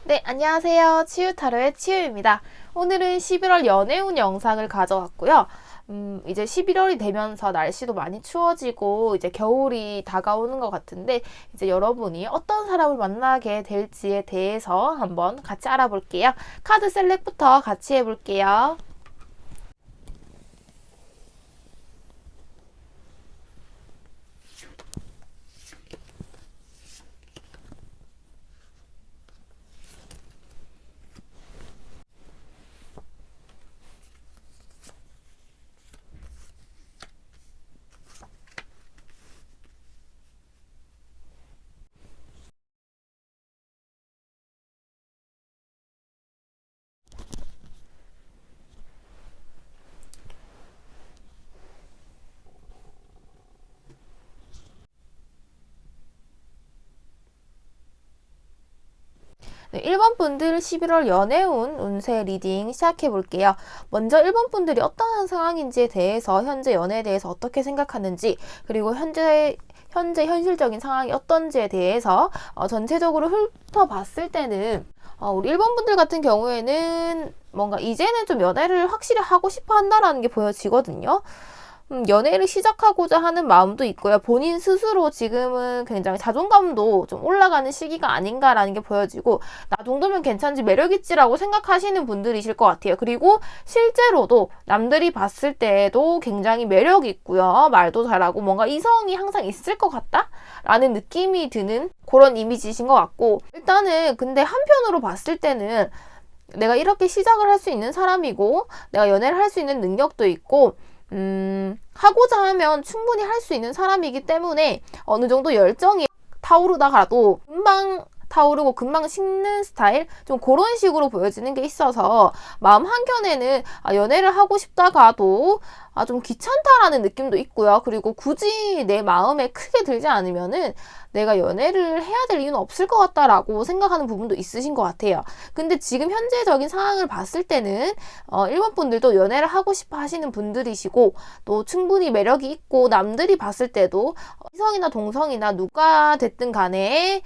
네, 안녕하세요. 치유타로의 치유입니다. 오늘은 11월 연애운 영상을 가져왔고요. 이제 11월이 되면서 날씨도 많이 추워지고 이제 겨울이 다가오는 것 같은데 이제 여러분이 어떤 사람을 만나게 될지에 대해서 한번 같이 알아볼게요. 카드 셀렉부터 같이 해볼게요. 네, 1번 분들 11월 연애운 운세 리딩 시작해 볼게요. 먼저 1번 분들이 어떠한 상황인지에 대해서 현재 연애에 대해서 어떻게 생각하는지 그리고 현재 현실적인 상황이 어떤지에 대해서 전체적으로 훑어봤을 때는 우리 1번 분들 같은 경우에는 뭔가 이제는 좀 연애를 확실히 하고 싶어 한다라는 게 보여지거든요. 연애를 시작하고자 하는 마음도 있고요. 본인 스스로 지금은 굉장히 자존감도 좀 올라가는 시기가 아닌가라는 게 보여지고 나 정도면 괜찮지 매력있지라고 생각하시는 분들이실 것 같아요. 그리고 실제로도 남들이 봤을 때도 굉장히 매력있고요. 말도 잘하고 뭔가 이성이 항상 있을 것 같다? 라는 느낌이 드는 그런 이미지이신 것 같고 일단은 근데 한편으로 봤을 때는 내가 이렇게 시작을 할 수 있는 사람이고 내가 연애를 할 수 있는 능력도 있고 하고자 하면 충분히 할 수 있는 사람이기 때문에 어느 정도 열정이 타오르다가도 금방 타오르고 금방 식는 스타일? 좀 그런 식으로 보여지는 게 있어서 마음 한켠에는 연애를 하고 싶다가도 좀 귀찮다라는 느낌도 있고요. 그리고 굳이 내 마음에 크게 들지 않으면은 내가 연애를 해야 될 이유는 없을 것 같다라고 생각하는 부분도 있으신 것 같아요. 근데 지금 현재적인 상황을 봤을 때는 1번 분들도 연애를 하고 싶어 하시는 분들이시고 또 충분히 매력이 있고 남들이 봤을 때도 이성이나 동성이나 누가 됐든 간에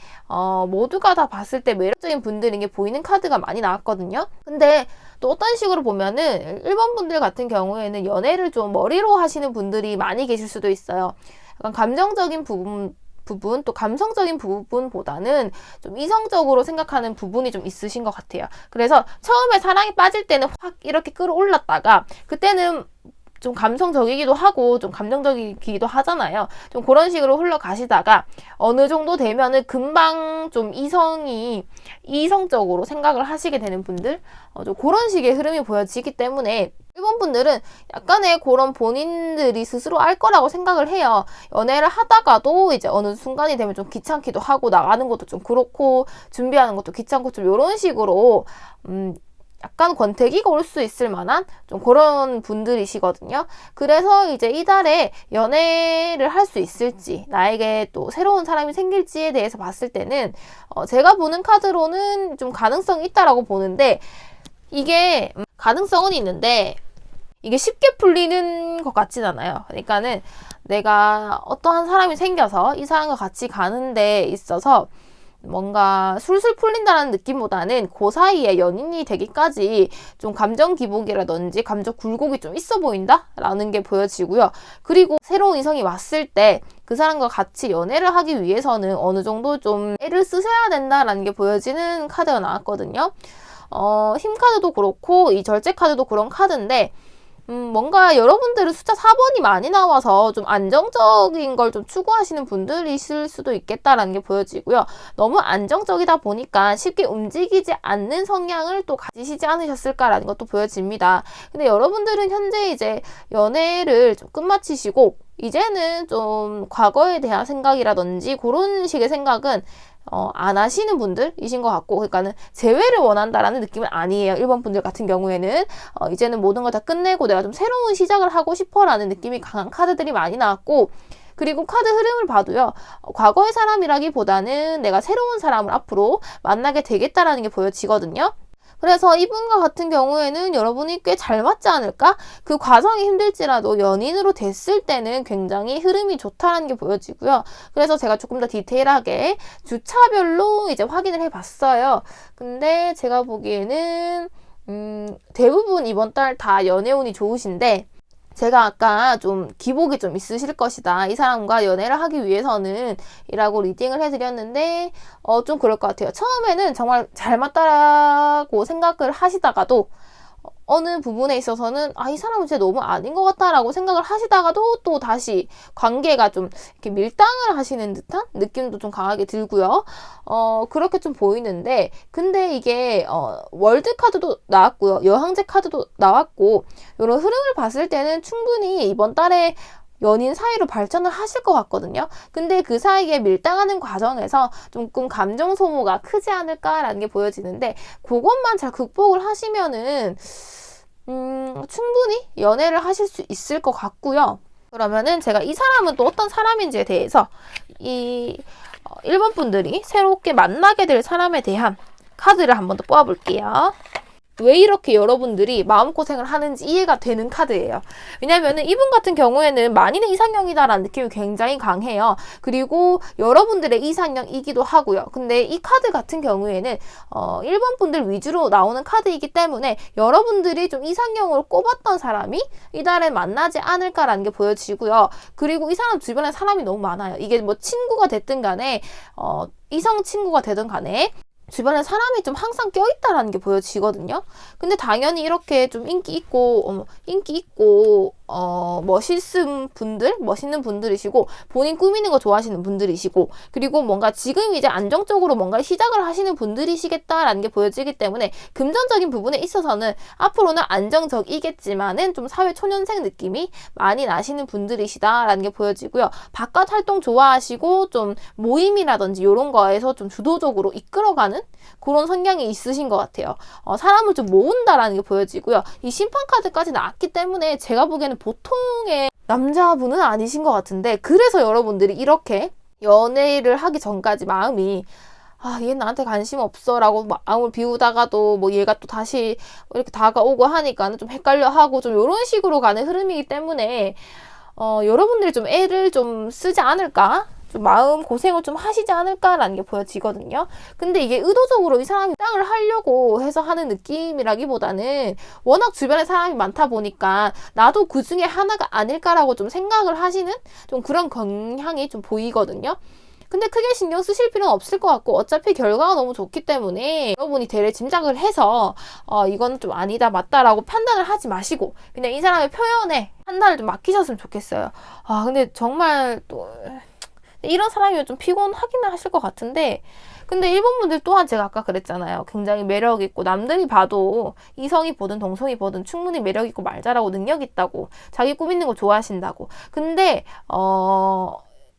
모두가 다 봤을 때 매력적인 분들인 게 보이는 카드가 많이 나왔거든요. 근데 또 어떤 식으로 보면은 1번 분들 같은 경우에는 연애를 좀 머리로 하시는 분들이 많이 계실 수도 있어요. 약간 감정적인 부분 또 감성적인 부분보다는 좀 이성적으로 생각하는 부분이 좀 있으신 것 같아요. 그래서 처음에 사랑에 빠질 때는 확 이렇게 끌어올랐다가 그때는 좀 감성적이기도 하고 좀 감정적이기도 하잖아요. 좀 그런 식으로 흘러가시다가 어느 정도 되면은 금방 좀 이성적으로 생각을 하시게 되는 분들 좀 그런 식의 흐름이 보여지기 때문에 1번 분들은 약간의 그런 본인들이 스스로 알 거라고 생각을 해요. 연애를 하다가도 이제 어느 순간이 되면 좀 귀찮기도 하고 나가는 것도 좀 그렇고 준비하는 것도 귀찮고 좀 이런 식으로 약간 권태기가 올 수 있을 만한 좀 그런 분들이시거든요. 그래서 이제 이달에 연애를 할 수 있을지 나에게 또 새로운 사람이 생길지에 대해서 봤을 때는 제가 보는 카드로는 좀 가능성이 있다라고 보는데 이게 가능성은 있는데 이게 쉽게 풀리는 것 같진 않아요. 그러니까는 내가 어떠한 사람이 생겨서 이 사람과 같이 가는 데 있어서 뭔가 술술 풀린다는 느낌보다는 그 사이에 연인이 되기까지 좀 감정 기복이라든지 감정 굴곡이 좀 있어 보인다? 라는 게 보여지고요. 그리고 새로운 이성이 왔을 때 그 사람과 같이 연애를 하기 위해서는 어느 정도 좀 애를 쓰셔야 된다라는 게 보여지는 카드가 나왔거든요. 힘 카드도 그렇고 이 절제 카드도 그런 카드인데 뭔가 여러분들은 숫자 4번이 많이 나와서 좀 안정적인 걸 좀 추구하시는 분들이실 수도 있겠다라는 게 보여지고요. 너무 안정적이다 보니까 쉽게 움직이지 않는 성향을 또 가지시지 않으셨을까라는 것도 보여집니다. 근데 여러분들은 현재 이제 연애를 좀 끝마치시고 이제는 좀 과거에 대한 생각이라든지 그런 식의 생각은 안 하시는 분들이신 것 같고 그러니까는 재회를 원한다라는 느낌은 아니에요. 1번 분들 같은 경우에는 이제는 모든 걸 다 끝내고 내가 좀 새로운 시작을 하고 싶어 라는 느낌이 강한 카드들이 많이 나왔고 그리고 카드 흐름을 봐도요. 과거의 사람이라기보다는 내가 새로운 사람을 앞으로 만나게 되겠다라는 게 보여지거든요. 그래서 이분과 같은 경우에는 여러분이 꽤 잘 맞지 않을까? 그 과정이 힘들지라도 연인으로 됐을 때는 굉장히 흐름이 좋다는 게 보여지고요. 그래서 제가 조금 더 디테일하게 주차별로 이제 확인을 해봤어요. 근데 제가 보기에는 대부분 이번 달 다 연애운이 좋으신데, 제가 아까 좀 기복이 좀 있으실 것이다. 이 사람과 연애를 하기 위해서는 이라고 리딩을 해드렸는데 좀 그럴 것 같아요. 처음에는 정말 잘 맞다라고 생각을 하시다가도 어느 부분에 있어서는 이 사람은 진짜 너무 아닌 것 같다라고 생각을 하시다가도 또 다시 관계가 좀 이렇게 밀당을 하시는 듯한 느낌도 좀 강하게 들고요. 그렇게 좀 보이는데, 근데 이게 월드 카드도 나왔고요. 여행제 카드도 나왔고, 이런 흐름을 봤을 때는 충분히 이번 달에 연인 사이로 발전을 하실 것 같거든요. 근데 그 사이에 밀당하는 과정에서 조금 감정 소모가 크지 않을까라는 게 보여지는데, 그것만 잘 극복을 하시면은 충분히 연애를 하실 수 있을 것 같고요. 그러면은 제가 이 사람은 또 어떤 사람인지에 대해서 이 1번 분들이 새롭게 만나게 될 사람에 대한 카드를 한 번 더 뽑아볼게요. 왜 이렇게 여러분들이 마음고생을 하는지 이해가 되는 카드예요. 왜냐면은 이분 같은 경우에는 만인의 이상형이다라는 느낌이 굉장히 강해요. 그리고 여러분들의 이상형이기도 하고요. 근데 이 카드 같은 경우에는 1번 분들 위주로 나오는 카드이기 때문에 여러분들이 좀 이상형으로 꼽았던 사람이 이달에 만나지 않을까라는 게 보여지고요. 그리고 이 사람 주변에 사람이 너무 많아요. 이게 뭐 친구가 됐든 간에 이성 친구가 되든 간에 주변에 사람이 좀 항상 껴있다라는 게 보여지거든요. 근데 당연히 이렇게 좀 인기 있고 멋있는 분들이시고, 본인 꾸미는 거 좋아하시는 분들이시고, 그리고 뭔가 지금 이제 안정적으로 뭔가 시작을 하시는 분들이시겠다라는 게 보여지기 때문에 금전적인 부분에 있어서는 앞으로는 안정적이겠지만은 좀 사회 초년생 느낌이 많이 나시는 분들이시다라는 게 보여지고요. 바깥 활동 좋아하시고 좀 모임이라든지 이런 거에서 좀 주도적으로 이끌어가는 그런 성향이 있으신 것 같아요. 사람을 좀 모은다라는 게 보여지고요. 이 심판 카드까지 나왔기 때문에 제가 보기에는 보통의 남자분은 아니신 것 같은데, 그래서 여러분들이 이렇게 연애를 하기 전까지 마음이 얘 나한테 관심 없어 라고 마음을 비우다가도 뭐 얘가 또 다시 이렇게 다가오고 하니까는 좀 헷갈려 하고 좀 이런 식으로 가는 흐름이기 때문에 여러분들이 좀 애를 좀 쓰지 않을까? 좀 마음 고생을 좀 하시지 않을까라는 게 보여지거든요. 근데 이게 의도적으로 이 사람이 땅을 하려고 해서 하는 느낌이라기보다는 워낙 주변에 사람이 많다 보니까 나도 그 중에 하나가 아닐까라고 좀 생각을 하시는 좀 그런 경향이 좀 보이거든요. 근데 크게 신경 쓰실 필요는 없을 것 같고, 어차피 결과가 너무 좋기 때문에 여러분이 대략 짐작을 해서 이건 좀 아니다 맞다라고 판단을 하지 마시고 그냥 이 사람의 표현에 판단을 좀 맡기셨으면 좋겠어요. 근데 정말 또 이런 사람이면 좀 피곤하기는 하실 것 같은데, 근데 일본 분들 또한 제가 아까 그랬잖아요. 굉장히 매력 있고, 남들이 봐도 이성이 보든 동성이 보든 충분히 매력 있고 말 잘하고 능력 있다고, 자기 꾸미는 거 좋아하신다고. 근데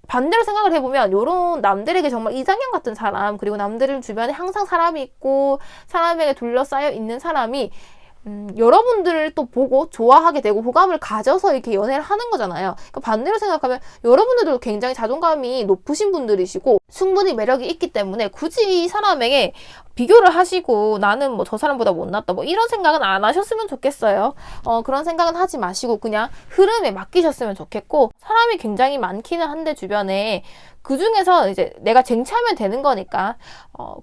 반대로 생각을 해보면 요런 남들에게 정말 이상형 같은 사람, 그리고 남들 주변에 항상 사람이 있고 사람에게 둘러싸여 있는 사람이 여러분들을 또 보고 좋아하게 되고 호감을 가져서 이렇게 연애를 하는 거잖아요. 그러니까 반대로 생각하면 여러분들도 굉장히 자존감이 높으신 분들이시고 충분히 매력이 있기 때문에 굳이 이 사람에게 비교를 하시고 나는 뭐 저 사람보다 못났다 뭐 이런 생각은 안 하셨으면 좋겠어요. 그런 생각은 하지 마시고 그냥 흐름에 맡기셨으면 좋겠고, 사람이 굉장히 많기는 한데 주변에 그 중에서 이제 내가 쟁취하면 되는 거니까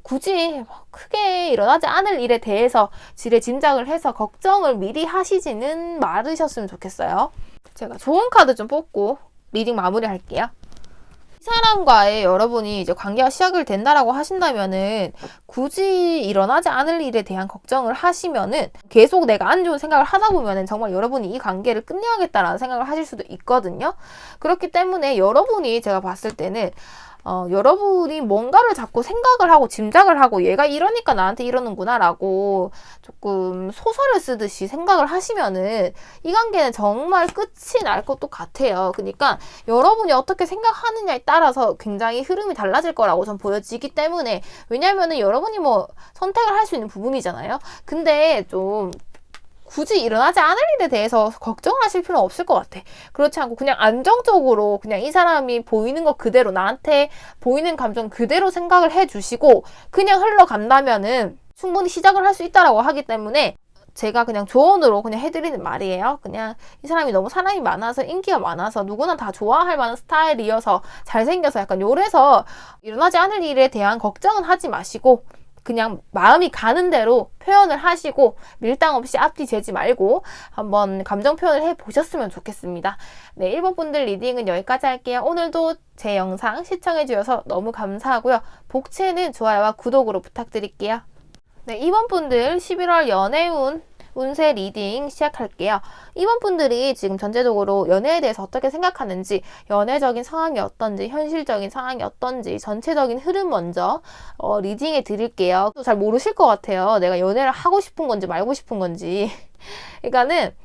굳이 크게 일어나지 않을 일에 대해서 지레 짐작을 해서 걱정을 미리 하시지는 말으셨으면 좋겠어요. 제가 좋은 카드 좀 뽑고 리딩 마무리 할게요. 이 사람과의 여러분이 이제 관계가 시작을 된다라고 하신다면은 굳이 일어나지 않을 일에 대한 걱정을 하시면은 계속 내가 안 좋은 생각을 하다 보면은 정말 여러분이 이 관계를 끝내야겠다라는 생각을 하실 수도 있거든요. 그렇기 때문에 여러분이 제가 봤을 때는 여러분이 뭔가를 자꾸 생각을 하고 짐작을 하고 얘가 이러니까 나한테 이러는구나 라고 조금 소설을 쓰듯이 생각을 하시면은 이 관계는 정말 끝이 날 것도 같아요. 그러니까 여러분이 어떻게 생각하느냐에 따라서 굉장히 흐름이 달라질 거라고 전 보여지기 때문에, 왜냐면은 여러분이 뭐 선택을 할 수 있는 부분이잖아요. 근데 좀 굳이 일어나지 않을 일에 대해서 걱정을 하실 필요는 없을 것 같아. 그렇지 않고 그냥 안정적으로 그냥 이 사람이 보이는 것 그대로, 나한테 보이는 감정 그대로 생각을 해주시고 그냥 흘러간다면은 충분히 시작을 할 수 있다라고 하기 때문에 제가 그냥 조언으로 그냥 해드리는 말이에요. 그냥 이 사람이 너무 사람이 많아서 인기가 많아서 누구나 다 좋아할 만한 스타일이어서 잘생겨서 약간 요래서 일어나지 않을 일에 대한 걱정은 하지 마시고 그냥 마음이 가는 대로 표현을 하시고 밀당 없이 앞뒤 재지 말고 한번 감정 표현을 해보셨으면 좋겠습니다. 네, 1번 분들 리딩은 여기까지 할게요. 오늘도 제 영상 시청해주셔서 너무 감사하고요. 복채는 좋아요와 구독으로 부탁드릴게요. 네, 2번 분들 11월 연애운 운세 리딩 시작할게요. 2번 분들이 지금 전체적으로 연애에 대해서 어떻게 생각하는지, 연애적인 상황이 어떤지, 현실적인 상황이 어떤지, 전체적인 흐름 먼저 리딩해 드릴게요. 또 잘 모르실 것 같아요. 내가 연애를 하고 싶은 건지 말고 싶은 건지. 그러니까는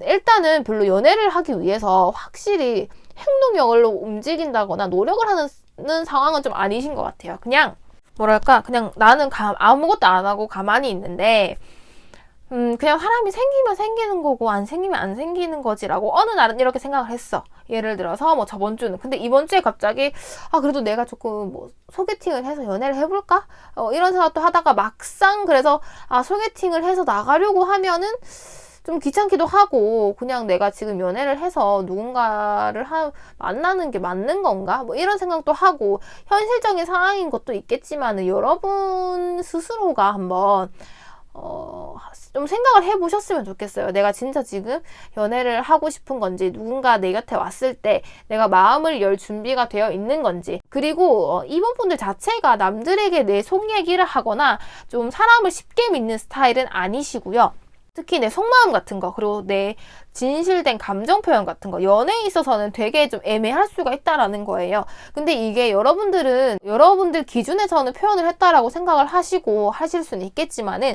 일단은 별로 연애를 하기 위해서 확실히 행동력으로 움직인다거나 노력을 하는 상황은 좀 아니신 것 같아요. 그냥 뭐랄까, 그냥 나는 아무것도 안 하고 가만히 있는데 그냥 사람이 생기면 생기는 거고 안 생기면 안 생기는 거지라고 어느 날은 이렇게 생각을 했어. 예를 들어서 뭐 저번 주는, 근데 이번 주에 갑자기 그래도 내가 조금 뭐 소개팅을 해서 연애를 해볼까? 이런 생각도 하다가 막상 그래서 소개팅을 해서 나가려고 하면은 좀 귀찮기도 하고 그냥 내가 지금 연애를 해서 누군가를 만나는 게 맞는 건가? 뭐 이런 생각도 하고 현실적인 상황인 것도 있겠지만 여러분 스스로가 한번 좀 생각을 해보셨으면 좋겠어요. 내가 진짜 지금 연애를 하고 싶은 건지, 누군가 내 곁에 왔을 때 내가 마음을 열 준비가 되어 있는 건지. 그리고 이번 분들 자체가 남들에게 내 속 얘기를 하거나 좀 사람을 쉽게 믿는 스타일은 아니시고요. 특히 내 속마음 같은 거, 그리고 내 진실된 감정 표현 같은 거, 연애에 있어서는 되게 좀 애매할 수가 있다라는 거예요. 근데 이게 여러분들 기준에서는 표현을 했다라고 생각을 하시고 하실 수는 있겠지만은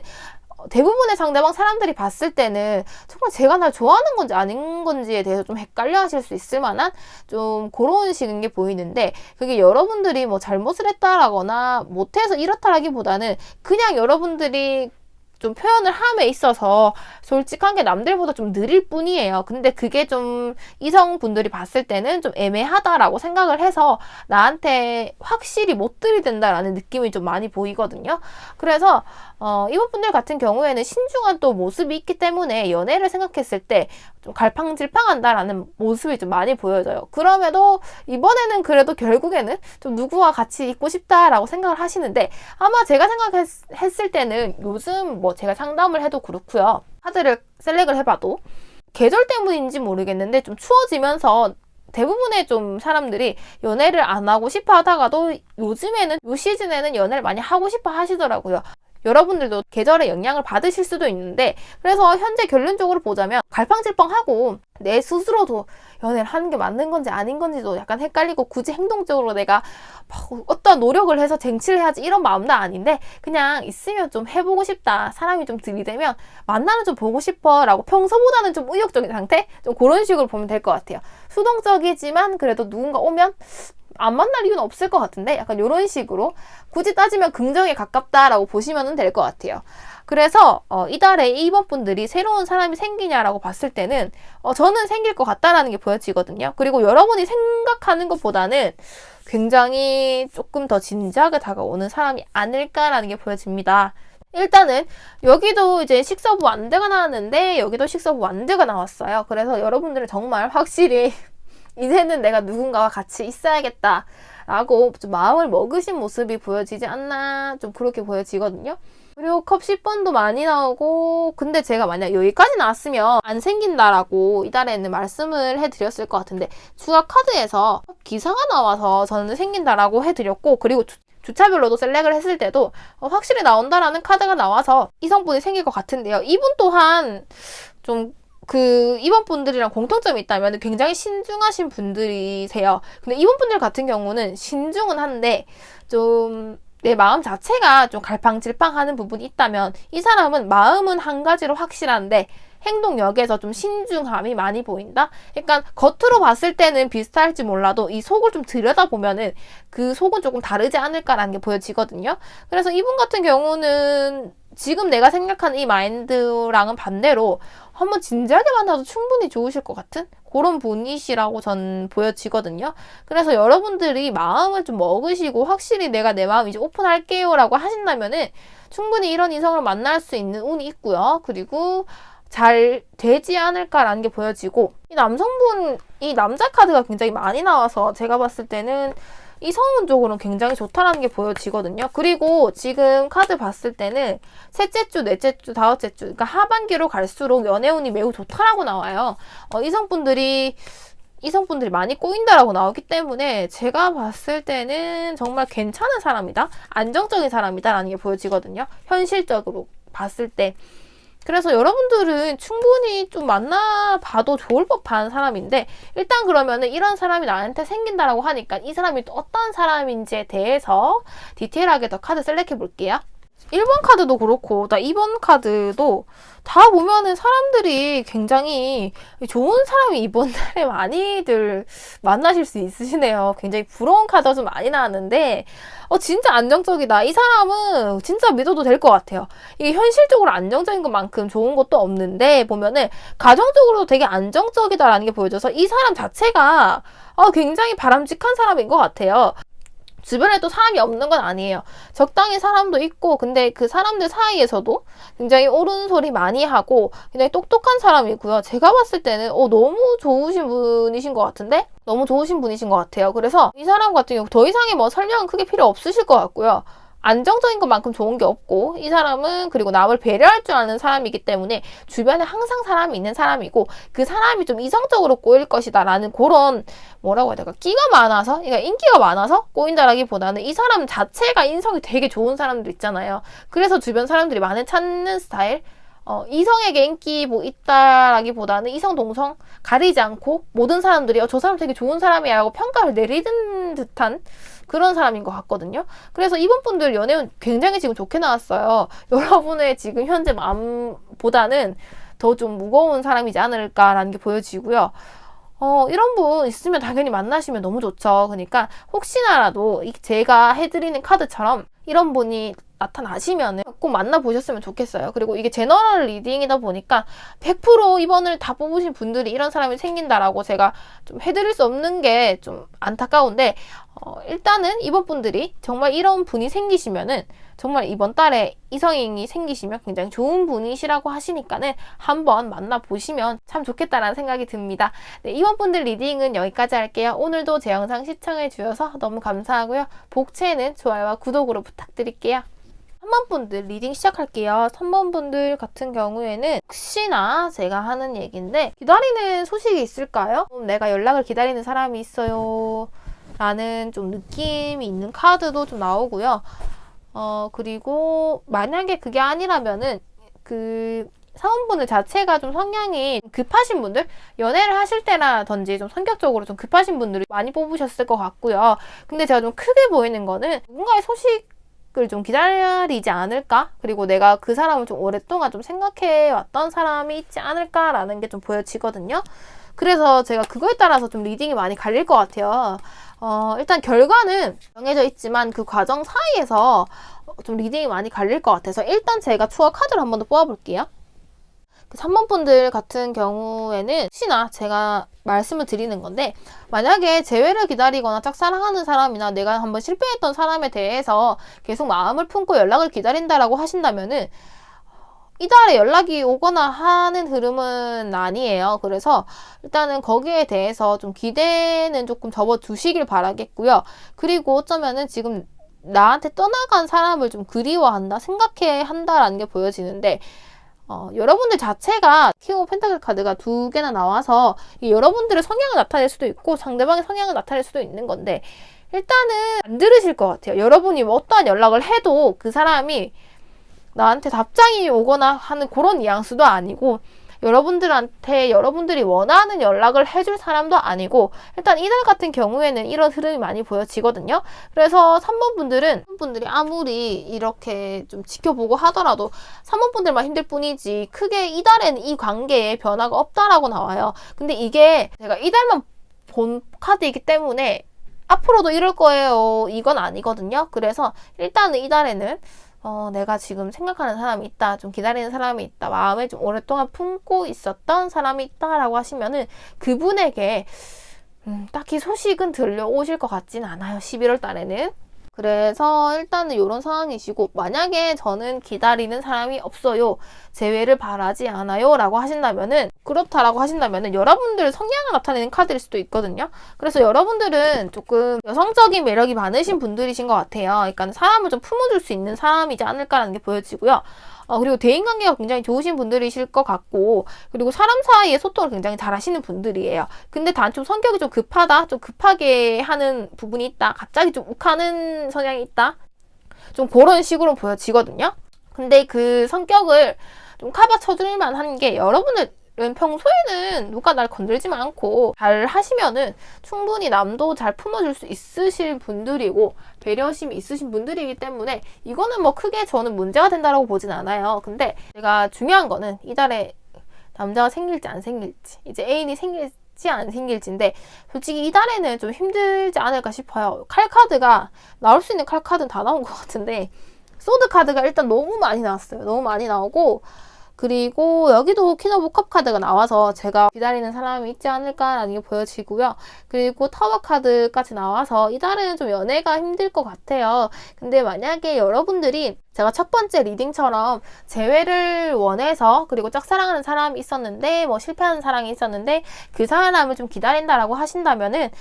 대부분의 상대방 사람들이 봤을 때는 정말 제가 날 좋아하는 건지 아닌 건지에 대해서 좀 헷갈려 하실 수 있을 만한 좀 그런 식인 게 보이는데, 그게 여러분들이 뭐 잘못을 했다라거나 못해서 이렇다라기보다는 그냥 여러분들이 좀 표현을 함에 있어서 솔직한 게 남들보다 좀 느릴 뿐이에요. 근데 그게 좀 이성분들이 봤을 때는 좀 애매하다라고 생각을 해서 나한테 확실히 못 들이댄다라는 느낌이 좀 많이 보이거든요. 그래서 이번 분들 같은 경우에는 신중한 또 모습이 있기 때문에 연애를 생각했을 때 좀 갈팡질팡한다라는 모습이 좀 많이 보여져요. 그럼에도 이번에는 그래도 결국에는 좀 누구와 같이 있고 싶다라고 생각을 하시는데, 아마 제가 생각했을 때는 요즘 뭐 제가 상담을 해도 그렇고요. 카드를 셀렉을 해봐도 계절 때문인지 모르겠는데 좀 추워지면서 대부분의 좀 사람들이 연애를 안 하고 싶어 하다가도 요즘에는 요 시즌에는 연애를 많이 하고 싶어 하시더라고요. 여러분들도 계절의 영향을 받으실 수도 있는데, 그래서 현재 결론적으로 보자면 갈팡질팡하고 내 스스로도 연애를 하는 게 맞는 건지 아닌 건지도 약간 헷갈리고 굳이 행동적으로 내가 어떤 노력을 해서 쟁취를 해야지 이런 마음도 아닌데, 그냥 있으면 좀 해보고 싶다, 사람이 좀 들이대면 만나면 좀 보고 싶어 라고 평소보다는 좀 의욕적인 상태? 좀 그런 식으로 보면 될 것 같아요. 수동적이지만 그래도 누군가 오면 안 만날 이유는 없을 것 같은데, 약간 이런 식으로 굳이 따지면 긍정에 가깝다라고 보시면 될 것 같아요. 그래서 이달에 2번 분들이 새로운 사람이 생기냐라고 봤을 때는 저는 생길 것 같다라는 게 보여지거든요. 그리고 여러분이 생각하는 것보다는 굉장히 조금 더 진지하게 다가오는 사람이 아닐까라는 게 보여집니다. 일단은 여기도 이제 식서부 완드가 나왔는데 여기도 식서부 완드가 나왔어요. 그래서 여러분들은 정말 확실히 이제는 내가 누군가와 같이 있어야겠다 라고 좀 마음을 먹으신 모습이 보여지지 않나, 좀 그렇게 보여지거든요. 그리고 컵 10번도 많이 나오고, 근데 제가 만약 여기까지 나왔으면 안 생긴다라고 이달에는 말씀을 해드렸을 것 같은데, 추가 카드에서 기사가 나와서 저는 생긴다라고 해드렸고, 그리고 주차별로도 셀렉을 했을 때도 확실히 나온다라는 카드가 나와서 이성분이 생길 것 같은데요. 이분 또한 좀 이번 분들이랑 공통점이 있다면 굉장히 신중하신 분들이세요. 근데 이번 분들 같은 경우는 신중은 한데 좀 내 마음 자체가 좀 갈팡질팡하는 부분이 있다면, 이 사람은 마음은 한 가지로 확실한데 행동력에서 좀 신중함이 많이 보인다? 그러니까 겉으로 봤을 때는 비슷할지 몰라도 이 속을 좀 들여다보면은 그 속은 조금 다르지 않을까라는 게 보여지거든요. 그래서 이분 같은 경우는 지금 내가 생각하는 이 마인드랑은 반대로 한번 진지하게 만나도 충분히 좋으실 것 같은 그런 분이시라고 전 보여지거든요. 그래서 여러분들이 마음을 좀 먹으시고 확실히 내가 내 마음 이제 오픈할게요 라고 하신다면은 충분히 이런 이성을 만날 수 있는 운이 있고요. 그리고 잘 되지 않을까라는 게 보여지고, 이 남자 카드가 굉장히 많이 나와서 제가 봤을 때는 이성운 쪽으로는 굉장히 좋다라는 게 보여지거든요. 그리고 지금 카드 봤을 때는 셋째 주, 넷째 주, 다섯째 주, 그러니까 하반기로 갈수록 연애운이 매우 좋다라고 나와요. 이성분들이 많이 꼬인다라고 나오기 때문에 제가 봤을 때는 정말 괜찮은 사람이다, 안정적인 사람이다라는 게 보여지거든요. 현실적으로 봤을 때. 그래서 여러분들은 충분히 좀 만나봐도 좋을 법한 사람인데, 일단 그러면은 이런 사람이 나한테 생긴다라고 하니까 이 사람이 또 어떤 사람인지에 대해서 디테일하게 더 카드 셀렉해 볼게요. 1번 카드도 그렇고 2번 카드도 다 보면은 사람들이 굉장히 좋은 사람이 이번 달에 많이들 만나실 수 있으시네요. 굉장히 부러운 카드가 좀 많이 나왔는데 진짜 안정적이다. 이 사람은 진짜 믿어도 될 것 같아요. 이게 현실적으로 안정적인 것만큼 좋은 것도 없는데 보면은 가정적으로도 되게 안정적이다라는 게 보여져서 이 사람 자체가 굉장히 바람직한 사람인 것 같아요. 주변에 또 사람이 없는 건 아니에요. 적당히 사람도 있고, 근데 그 사람들 사이에서도 굉장히 옳은 소리 많이 하고 굉장히 똑똑한 사람이고요. 제가 봤을 때는 너무 좋으신 분이신 것 같은데? 너무 좋으신 분이신 것 같아요. 그래서 이 사람 같은 경우 더 이상의 뭐 설명은 크게 필요 없으실 것 같고요. 안정적인 것만큼 좋은 게 없고, 이 사람은 그리고 남을 배려할 줄 아는 사람이기 때문에 주변에 항상 사람이 있는 사람이고, 그 사람이 좀 이성적으로 꼬일 것이다 라는 그런 뭐라고 해야 될까, 끼가 많아서, 그러니까 인기가 많아서 꼬인다라기보다는 이 사람 자체가 인성이 되게 좋은 사람들 있잖아요. 그래서 주변 사람들이 많이 찾는 스타일. 이성에게 인기 뭐 있다라기보다는 이성 동성 가리지 않고 모든 사람들이 저 사람 되게 좋은 사람이야 라고 평가를 내리는 듯한 그런 사람인 것 같거든요. 그래서 이번 분들 연애운 굉장히 지금 좋게 나왔어요. 여러분의 지금 현재 마음보다는 더 좀 무거운 사람이지 않을까라는 게 보여지고요. 이런 분 있으면 당연히 만나시면 너무 좋죠. 그러니까 혹시나라도 제가 해드리는 카드처럼 이런 분이 나타나시면 꼭 만나보셨으면 좋겠어요. 그리고 이게 제너럴 리딩이다 보니까 100% 이번을 다 뽑으신 분들이 이런 사람이 생긴다라고 제가 좀 해드릴 수 없는 게 좀 안타까운데, 일단은 이번 분들이 정말 이런 분이 생기시면은 정말 이번 달에 이성이 생기시면 굉장히 좋은 분이시라고 하시니까는 한번 만나보시면 참 좋겠다라는 생각이 듭니다. 네, 이번 분들 리딩은 여기까지 할게요. 오늘도 제 영상 시청해 주셔서 너무 감사하고요. 복채는 좋아요와 구독으로 부탁드릴게요. 3번 분들 리딩 시작할게요. 3번 분들 같은 경우에는 혹시나 제가 하는 얘기인데, 기다리는 소식이 있을까요? 내가 연락을 기다리는 사람이 있어요 라는 좀 느낌이 있는 카드도 좀 나오고요. 그리고 만약에 그게 아니라면은 그 사원분들 자체가 좀 성향이 급하신 분들, 연애를 하실 때라든지 좀 성격적으로 좀 급하신 분들이 많이 뽑으셨을 것 같고요. 근데 제가 좀 크게 보이는 거는 누군가의 소식을 좀 기다리지 않을까? 그리고 내가 그 사람을 좀 오랫동안 좀 생각해 왔던 사람이 있지 않을까라는 게 좀 보여지거든요. 그래서 제가 그거에 따라서 좀 리딩이 많이 갈릴 것 같아요. 일단 결과는 정해져 있지만 그 과정 사이에서 좀 리딩이 많이 갈릴 것 같아서 일단 제가 추억 카드를 한 번 더 뽑아볼게요. 3번 분들 같은 경우에는 혹시나 제가 말씀을 드리는 건데, 만약에 재회를 기다리거나 짝사랑하는 사람이나 내가 한번 실패했던 사람에 대해서 계속 마음을 품고 연락을 기다린다라고 하신다면은 이달에 연락이 오거나 하는 흐름은 아니에요. 그래서 일단은 거기에 대해서 좀 기대는 조금 접어두시길 바라겠고요. 그리고 어쩌면은 지금 나한테 떠나간 사람을 좀 그리워한다, 생각해 한다라는 게 보여지는데, 여러분들 자체가 킹 오브 펜타클 카드가 2개나 나와서 여러분들의 성향을 나타낼 수도 있고 상대방의 성향을 나타낼 수도 있는 건데, 일단은 안 들으실 것 같아요. 여러분이 뭐 어떠한 연락을 해도 그 사람이 나한테 답장이 오거나 하는 그런 뉘앙스도 아니고, 여러분들한테 여러분들이 원하는 연락을 해줄 사람도 아니고, 일단 이달 같은 경우에는 이런 흐름이 많이 보여지거든요. 그래서 3번 분들이 아무리 이렇게 좀 지켜보고 하더라도 3번 분들만 힘들 뿐이지 크게 이달에는 이 관계에 변화가 없다라고 나와요. 근데 이게 제가 이달만 본 카드이기 때문에 앞으로도 이럴 거예요 이건 아니거든요. 그래서 일단은 이달에는 내가 지금 생각하는 사람이 있다, 좀 기다리는 사람이 있다, 마음에 좀 오랫동안 품고 있었던 사람이 있다라고 하시면은 그분에게 딱히 소식은 들려오실 것 같진 않아요. 11월 달에는. 그래서 일단은 이런 상황이시고, 만약에 저는 기다리는 사람이 없어요, 재회를 바라지 않아요 라고 하신다면은, 그렇다라고 하신다면은 여러분들 성향을 나타내는 카드일 수도 있거든요. 그래서 여러분들은 조금 여성적인 매력이 많으신 분들이신 것 같아요. 그러니까 사람을 좀 품어줄 수 있는 사람이지 않을까라는 게 보여지고요. 그리고 대인관계가 굉장히 좋으신 분들이실 것 같고, 그리고 사람 사이의 소통을 굉장히 잘 하시는 분들이에요. 근데 단 좀 성격이 좀 급하다, 좀 급하게 하는 부분이 있다, 갑자기 좀 욱하는 성향이 있다, 좀 그런 식으로 보여지거든요. 근데 그 성격을 좀 커버 쳐줄 만한 게, 여러분들은 평소에는 누가 날 건들지만 않고 잘 하시면은 충분히 남도 잘 품어줄 수 있으실 분들이고 배려심이 있으신 분들이기 때문에 이거는 뭐 크게 저는 문제가 된다라고 보진 않아요. 근데 제가 중요한 거는 이달에 남자가 생길지 안 생길지, 이제 애인이 생길지 안 생길지인데, 솔직히 이달에는 좀 힘들지 않을까 싶어요. 칼카드가 나올 수 있는 칼카드는 다 나온 것 같은데, 소드 카드가 일단 너무 많이 나왔어요. 너무 많이 나오고, 그리고 여기도 퀸 오브 컵 카드가 나와서 제가 기다리는 사람이 있지 않을까라는 게 보여지고요. 그리고 타워 카드까지 나와서 이달은 좀 연애가 힘들 것 같아요. 근데 만약에 여러분들이 제가 첫 번째 리딩처럼 재회를 원해서, 그리고 짝사랑하는 사람이 있었는데 뭐 실패하는 사랑이 있었는데 그 사람을 좀 기다린다라고 하신다면은,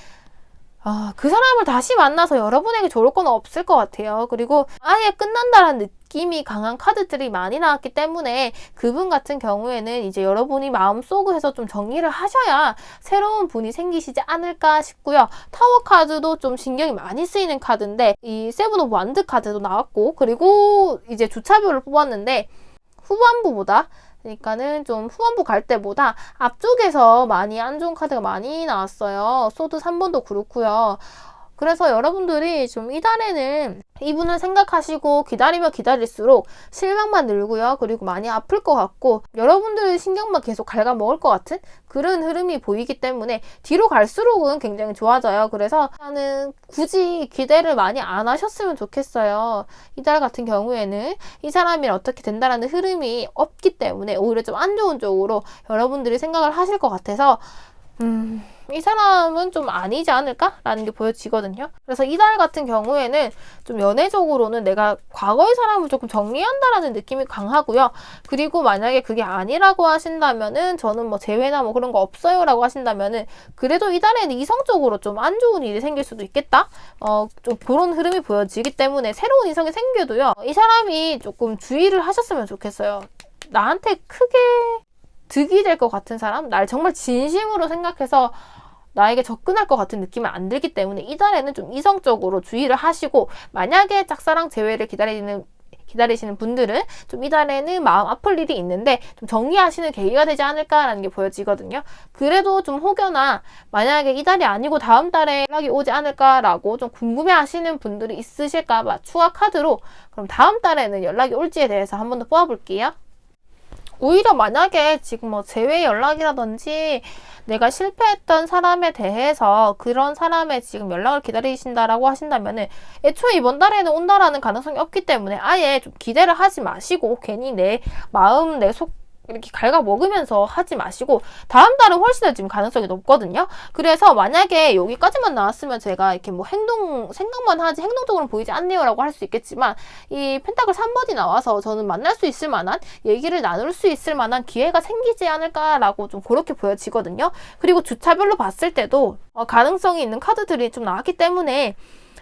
그 사람을 다시 만나서 여러분에게 좋을 건 없을 것 같아요. 그리고 아예 끝난다라는 느낌이 강한 카드들이 많이 나왔기 때문에 그분 같은 경우에는 이제 여러분이 마음속에서 좀 정리를 하셔야 새로운 분이 생기시지 않을까 싶고요. 타워 카드도 좀 신경이 많이 쓰이는 카드인데, 이 세븐 오브 완드 카드도 나왔고, 그리고 이제 주차별을 뽑았는데 후반부보다, 그러니까는 좀 후반부 갈 때보다 앞쪽에서 많이 안 좋은 카드가 많이 나왔어요. 소드 3번도 그렇고요. 그래서 여러분들이 좀 이달에는 이분을 생각하시고 기다리면 기다릴수록 실망만 늘고요. 그리고 많이 아플 것 같고 여러분들 신경만 계속 갉아먹을 것 같은 그런 흐름이 보이기 때문에 뒤로 갈수록은 굉장히 좋아져요. 그래서 나는 굳이 기대를 많이 안 하셨으면 좋겠어요. 이달 같은 경우에는 이 사람이랑 어떻게 된다라는 흐름이 없기 때문에 오히려 좀 안 좋은 쪽으로 여러분들이 생각을 하실 것 같아서 이 사람은 좀 아니지 않을까라는 게 보여지거든요. 그래서 이달 같은 경우에는 좀 연애적으로는 내가 과거의 사람을 조금 정리한다라는 느낌이 강하고요. 그리고 만약에 그게 아니라고 하신다면은, 저는 뭐 재회나 뭐 그런 거 없어요 라고 하신다면은, 그래도 이달에는 이성적으로 좀 안 좋은 일이 생길 수도 있겠다? 좀 그런 흐름이 보여지기 때문에 새로운 이성이 생겨도요, 이 사람이 조금 주의를 하셨으면 좋겠어요. 나한테 크게 득이 될 것 같은 사람? 날 정말 진심으로 생각해서 나에게 접근할 것 같은 느낌은 안 들기 때문에 이달에는 좀 이성적으로 주의를 하시고, 만약에 짝사랑 재회를 기다리시는 분들은 좀 이달에는 마음 아플 일이 있는데 좀 정리하시는 계기가 되지 않을까라는 게 보여지거든요. 그래도 좀 혹여나 만약에 이달이 아니고 다음 달에 연락이 오지 않을까라고 좀 궁금해 하시는 분들이 있으실까봐 추가 카드로 그럼 다음 달에는 연락이 올지에 대해서 한 번 더 뽑아볼게요. 오히려 만약에 지금 뭐 재회 연락이라든지 내가 실패했던 사람에 대해서 그런 사람의 지금 연락을 기다리신다라고 하신다면은 애초에 이번 달에는 온다라는 가능성이 없기 때문에 아예 좀 기대를 하지 마시고 괜히 내 마음, 내 속 이렇게 갉아먹으면서 하지 마시고 다음 달은 훨씬 더 지금 가능성이 높거든요. 그래서 만약에 여기까지만 나왔으면 제가 이렇게 뭐 생각만 하지 행동적으로 보이지 않네요 라고 할 수 있겠지만, 이 펜타클 3번이 나와서 저는 만날 수 있을 만한, 얘기를 나눌 수 있을 만한 기회가 생기지 않을까라고 좀 그렇게 보여지거든요. 그리고 주차별로 봤을 때도 가능성이 있는 카드들이 좀 나왔기 때문에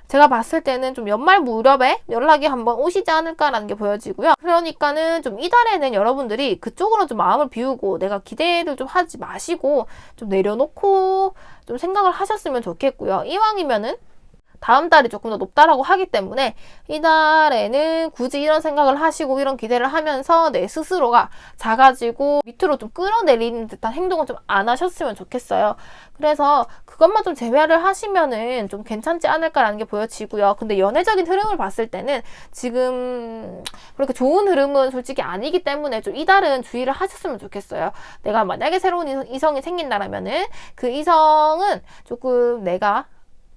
제가 봤을 때는 좀 연말 무렵에 연락이 한번 오시지 않을까라는 게 보여지고요. 그러니까는 좀 이달에는 여러분들이 그쪽으로 좀 마음을 비우고 내가 기대를 좀 하지 마시고 좀 내려놓고 좀 생각을 하셨으면 좋겠고요. 이왕이면은 다음 달이 조금 더 높다라고 하기 때문에 이달에는 굳이 이런 생각을 하시고 이런 기대를 하면서 내 스스로가 작아지고 밑으로 좀 끌어내리는 듯한 행동은 좀 안 하셨으면 좋겠어요. 그래서 그것만 좀 제외를 하시면은 좀 괜찮지 않을까라는 게 보여지고요. 근데 연애적인 흐름을 봤을 때는 지금 그렇게 좋은 흐름은 솔직히 아니기 때문에 좀 이달은 주의를 하셨으면 좋겠어요. 내가 만약에 새로운 이성이 생긴다라면은 그 이성은 조금 내가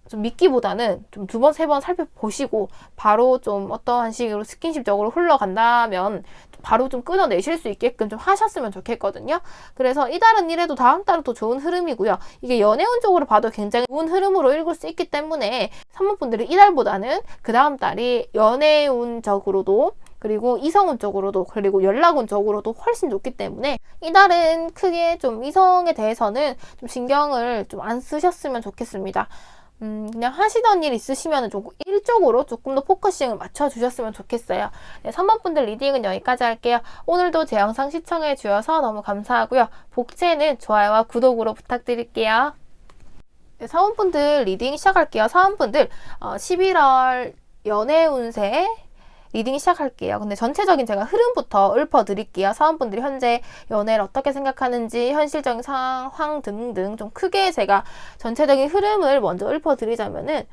좀 믿기보다는 좀 두 번, 세 번 살펴보시고 바로 좀 어떠한 식으로 스킨십적으로 흘러간다면 바로 좀 끊어내실 수 있게끔 좀 하셨으면 좋겠거든요. 그래서 이달은 이래도 다음 달은 또 좋은 흐름이고요. 이게 연애운 쪽으로 봐도 굉장히 좋은 흐름으로 읽을 수 있기 때문에 3번 분들이 이달보다는 그 다음 달이 연애운적으로도 그리고 이성운 쪽으로도 그리고 연락운 쪽으로도 훨씬 좋기 때문에 이달은 크게 좀 이성에 대해서는 좀 신경을 좀 안 쓰셨으면 좋겠습니다. 그냥 하시던 일 있으시면 좀 일적으로 조금 더 포커싱을 맞춰주셨으면 좋겠어요. 네, 3번 분들 리딩은 여기까지 할게요. 오늘도 제 영상 시청해 주셔서 너무 감사하고요. 복채는 좋아요와 구독으로 부탁드릴게요. 네, 4번 분들 리딩 시작할게요. 4번 분들 11월 연애 운세 리딩 시작할게요. 근데 전체적인 제가 흐름부터 읊어드릴게요. 사원분들이 현재 연애를 어떻게 생각하는지, 현실적인 상황 등등 좀 크게 제가 전체적인 흐름을 먼저 읊어드리자면은,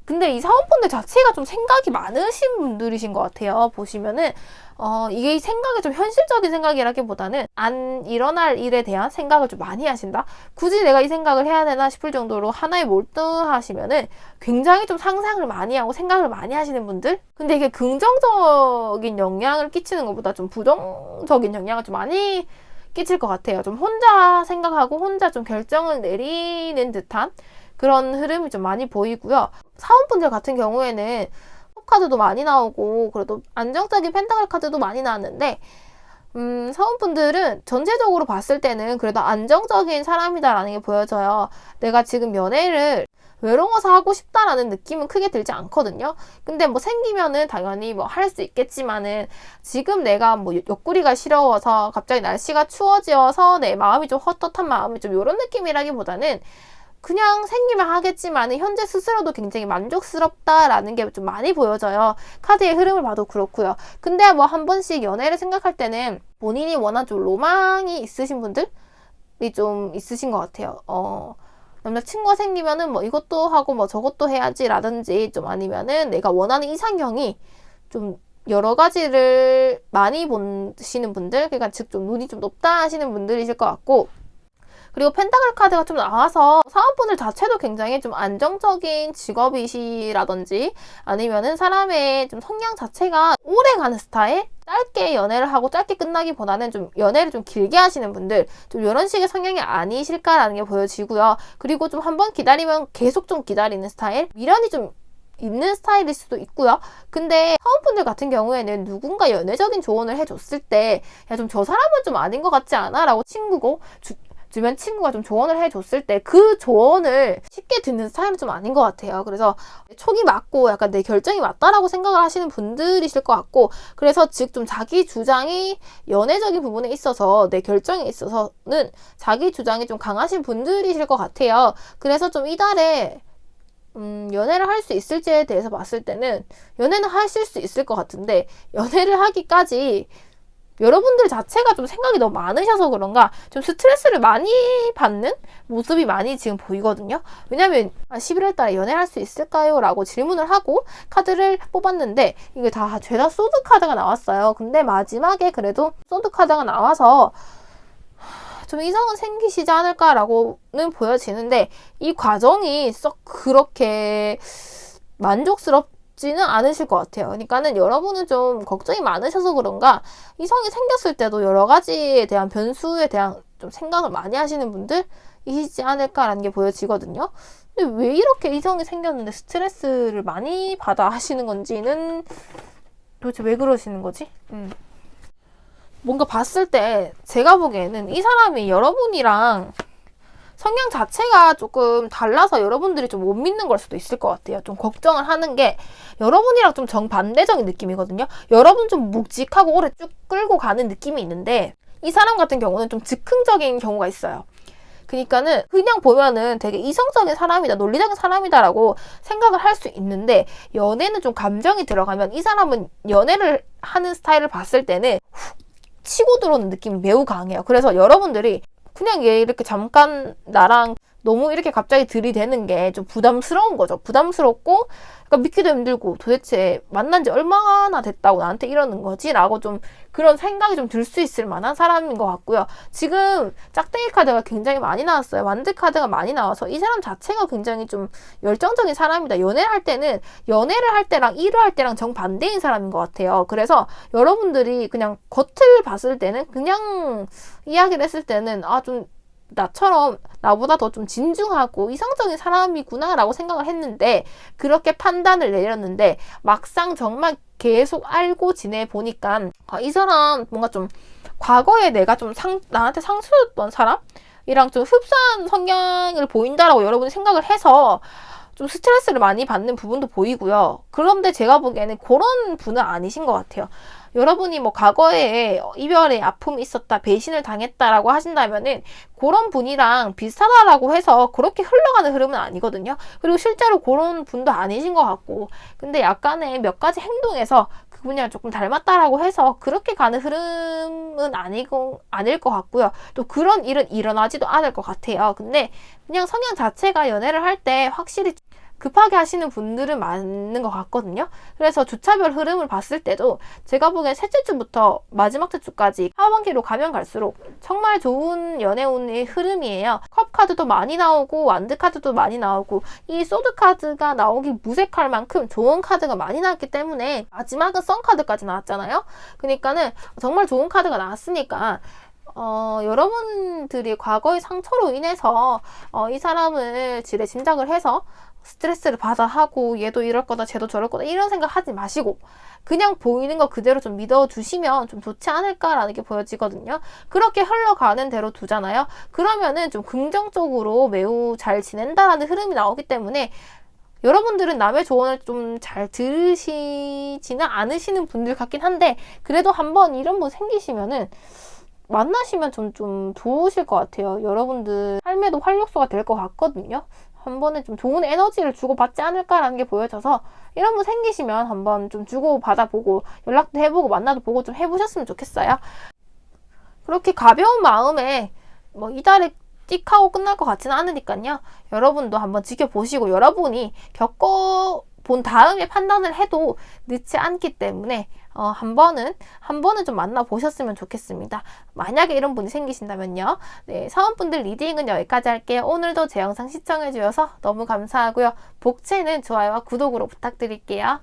근데 이 사원분들 자체가 좀 생각이 많으신 분들이신 것 같아요. 보시면은 이게 생각이 좀 현실적인 생각이라기보다는 안 일어날 일에 대한 생각을 좀 많이 하신다. 굳이 내가 이 생각을 해야 되나 싶을 정도로 하나에 몰두하시면은 굉장히 좀 상상을 많이 하고 생각을 많이 하시는 분들. 근데 이게 긍정적인 영향을 끼치는 것보다 좀 부정적인 영향을 좀 많이 끼칠 것 같아요. 좀 혼자 생각하고 혼자 좀 결정을 내리는 듯한 그런 흐름이 좀 많이 보이고요. 사원분들 같은 경우에는 카드도 많이 나오고 그래도 안정적인 펜타클 카드도 많이 나왔는데 사원분들은 전체적으로 봤을 때는 그래도 안정적인 사람이다라는 게 보여져요. 내가 지금 연애를 외로워서 하고 싶다라는 느낌은 크게 들지 않거든요. 근데 뭐 생기면은 당연히 뭐 할 수 있겠지만은 지금 내가 뭐 옆구리가 시려워서 갑자기 날씨가 추워져서 내 마음이 좀 헛헛한 마음이 좀 이런 느낌이라기보다는 그냥 생기면 하겠지만 현재 스스로도 굉장히 만족스럽다라는 게 좀 많이 보여져요. 카드의 흐름을 봐도 그렇고요. 근데 뭐 한 번씩 연애를 생각할 때는 본인이 워낙 좀 로망이 있으신 분들이 좀 있으신 것 같아요. 남자친구가 생기면은 뭐 이것도 하고 뭐 저것도 해야지 라든지 좀 아니면은 내가 원하는 이상형이 좀 여러 가지를 많이 보시는 분들, 그러니까 즉 좀 눈이 좀 높다 하시는 분들이실 것 같고, 그리고 펜타클 카드가 좀 나와서 사원분들 자체도 굉장히 좀 안정적인 직업이시라든지 아니면은 사람의 좀 성향 자체가 오래 가는 스타일? 짧게 연애를 하고 짧게 끝나기보다는 좀 연애를 좀 길게 하시는 분들, 좀 이런 식의 성향이 아니실까라는 게 보여지고요. 그리고 좀 한번 기다리면 계속 좀 기다리는 스타일? 미련이 좀 있는 스타일일 수도 있고요. 근데 사원분들 같은 경우에는 누군가 연애적인 조언을 해줬을 때 야, 좀 저 사람은 좀 아닌 것 같지 않아? 라고 친구고 주변 친구가 좀 조언을 해줬을 때 그 조언을 쉽게 듣는 스타일은 좀 아닌 것 같아요. 그래서 촉이 맞고 약간 내 결정이 맞다라고 생각을 하시는 분들이실 것 같고, 그래서 즉 좀 자기 주장이 연애적인 부분에 있어서 내 결정에 있어서는 자기 주장이 좀 강하신 분들이실 것 같아요. 그래서 좀 이달에 연애를 할 수 있을지에 대해서 봤을 때는 연애는 하실 수 있을 것 같은데 연애를 하기까지 여러분들 자체가 좀 생각이 너무 많으셔서 그런가 좀 스트레스를 많이 받는 모습이 많이 지금 보이거든요. 왜냐면 11월 달에 연애할 수 있을까요? 라고 질문을 하고 카드를 뽑았는데 이게 다 죄다 소드 카드가 나왔어요. 근데 마지막에 그래도 소드 카드가 나와서 좀 이성은 생기시지 않을까라고는 보여지는데 이 과정이 썩 그렇게 만족스럽지는 않으실 것 같아요. 그러니까는 여러분은 좀 걱정이 많으셔서 그런가 이성이 생겼을 때도 여러 가지에 대한 변수에 대한 좀 생각을 많이 하시는 분들이시지 않을까라는 게 보여지거든요. 근데 왜 이렇게 이성이 생겼는데 스트레스를 많이 받아 하시는 건지는 도대체 왜 그러시는 거지? 뭔가 봤을 때 제가 보기에는 이 사람이 여러분이랑 성향 자체가 조금 달라서 여러분들이 좀 못 믿는 걸 수도 있을 것 같아요. 좀 걱정을 하는 게 여러분이랑 좀 정반대적인 느낌이거든요. 여러분 좀 묵직하고 오래 쭉 끌고 가는 느낌이 있는데 이 사람 같은 경우는 좀 즉흥적인 경우가 있어요. 그러니까는 그냥 보면은 되게 이성적인 사람이다, 논리적인 사람이다라고 생각을 할 수 있는데 연애는 좀 감정이 들어가면 이 사람은 연애를 하는 스타일을 봤을 때는 훅 치고 들어오는 느낌이 매우 강해요. 그래서 여러분들이 그냥 얘 이렇게 잠깐 나랑 너무 이렇게 갑자기 들이대는 게 좀 부담스러운 거죠. 부담스럽고, 그러니까 믿기도 힘들고, 도대체 만난 지 얼마나 됐다고 나한테 이러는 거지? 라고 좀 그런 생각이 좀 들 수 있을 만한 사람인 것 같고요. 지금 짝대기 카드가 굉장히 많이 나왔어요. 완드 카드가 많이 나와서 이 사람 자체가 굉장히 좀 열정적인 사람이다. 연애를 할 때는 연애를 할 때랑 일을 할 때랑 정반대인 사람인 것 같아요. 그래서 여러분들이 그냥 겉을 봤을 때는 그냥 이야기를 했을 때는 좀 나처럼 나보다 더 좀 진중하고 이성적인 사람이구나 라고 생각을 했는데 그렇게 판단을 내렸는데 막상 정말 계속 알고 지내보니까 이 사람 뭔가 좀 과거에 내가 좀 나한테 상처줬던 사람이랑 좀 흡사한 성향을 보인다라고 여러분이 생각을 해서 좀 스트레스를 많이 받는 부분도 보이고요. 그런데 제가 보기에는 그런 분은 아니신 것 같아요. 여러분이 뭐 과거에 이별의 아픔이 있었다, 배신을 당했다라고 하신다면은 그런 분이랑 비슷하다라고 해서 그렇게 흘러가는 흐름은 아니거든요. 그리고 실제로 그런 분도 아니신 것 같고, 근데 약간의 몇 가지 행동에서 그분이랑 조금 닮았다라고 해서 그렇게 가는 흐름은 아닐 것 같고요. 또 그런 일은 일어나지도 않을 것 같아요. 근데 그냥 성향 자체가 연애를 할 때 확실히 급하게 하시는 분들은 많은 것 같거든요. 그래서 주차별 흐름을 봤을 때도 제가 보기엔 셋째 주부터 마지막 주까지 하반기로 가면 갈수록 정말 좋은 연애운의 흐름이에요. 컵 카드도 많이 나오고 완드 카드도 많이 나오고 이 소드 카드가 나오기 무색할 만큼 좋은 카드가 많이 나왔기 때문에 마지막은 썬 카드까지 나왔잖아요. 그러니까는 정말 좋은 카드가 나왔으니까 여러분들이 과거의 상처로 인해서 이 사람을 지레 짐작을 해서 스트레스를 받아 하고 얘도 이럴 거다 쟤도 저럴 거다 이런 생각 하지 마시고 그냥 보이는 거 그대로 좀 믿어주시면 좀 좋지 않을까라는 게 보여지거든요. 그렇게 흘러가는 대로 두잖아요. 그러면은 좀 긍정적으로 매우 잘 지낸다라는 흐름이 나오기 때문에 여러분들은 남의 조언을 좀 잘 들으시지는 않으시는 분들 같긴 한데 그래도 한번 이런 분 생기시면은 만나시면 좀 좋으실 것 같아요. 여러분들 삶에도 활력소가 될 것 같거든요. 한 번에 좀 좋은 에너지를 주고받지 않을까라는 게 보여져서 이런 분 생기시면 한번 좀 주고받아보고 연락도 해보고 만나도 보고 좀 해보셨으면 좋겠어요. 그렇게 가벼운 마음에 뭐 이달에 띡 하고 끝날 것 같지는 않으니까요. 여러분도 한번 지켜보시고 여러분이 겪어본 다음에 판단을 해도 늦지 않기 때문에 한 번은 좀 만나보셨으면 좋겠습니다. 만약에 이런 분이 생기신다면요. 네, 사원분들 리딩은 여기까지 할게요. 오늘도 제 영상 시청해주셔서 너무 감사하고요. 복채는 좋아요와 구독으로 부탁드릴게요.